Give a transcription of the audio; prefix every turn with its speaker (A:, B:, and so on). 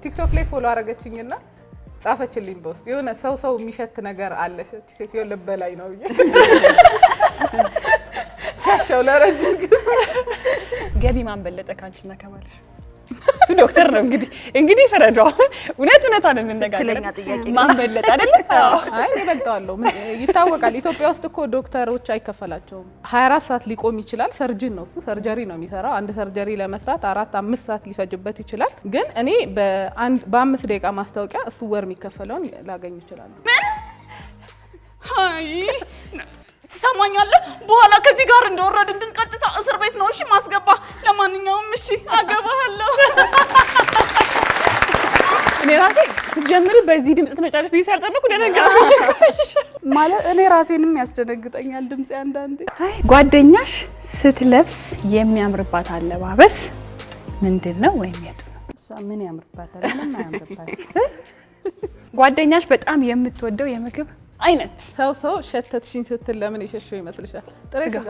A: ቲክቶክ ላይ ፎሎ አረገችኝና ጻፈችልኝ በውስጥ የሆነ ሰው የሚሸት ነገር አለሽ ሴትዮ ልበላይ ነው ሻሻው ለረጅም
B: ገቢ ማን በለጠ ካንቺና ከማልሽ እሱ ዶክተር ነው እንግዲህ ፈረደው እውነት አይደለም እንደጋገረ ማን በለጠ አይደል
A: አይ ይበልጣሉ ይታወቃል ኢትዮጵያ ውስጥ እኮ ዶክተሮች አይከፈላቸውም 24 ሰዓት ሊቆም ይችላል ሰርጅን ነው እሱ ሰርጀሪ ነው የሚሰራው አንድ ሰርጀሪ ለመስራት 4-5 ሰዓት ሊፈጅበት ይችላል ግን እኔ በ5 ደቂቃ ማስታወቂያ እሱ ወር የሚከፈለውን ላገኝ ይችላል
B: አይ ትሰማኛለህ በኋላ ከዚህ ጋር እንደወረድ እንድንቀጥታ እስር ቤት ነው እሺ ማስገባ ለማንኛውም እሺ አገባለሁ እኔ ራሴ ሲጀምር በዚህ ድምጽ ተመጫጭ ቢሰርጠብኩ ደነገርኩ
C: ማለት እኔ ራሴንም ያስደነግጠኛል ድምጽ አንዳንዴ
B: ጓደኛሽ ስትለብስ የሚያምርባት አለባበስ ምንድነው ወይም የቱ ነው
C: እሷ ምን ያምርባታል ምን ያምርባታል
B: ጓደኛሽ በጣም የምትወደው የምግብ አይነት
A: ሰው ሸተትሽኝ ስትል ለምን ይሸሽው ይመስልሻል ጥሬ ስጋ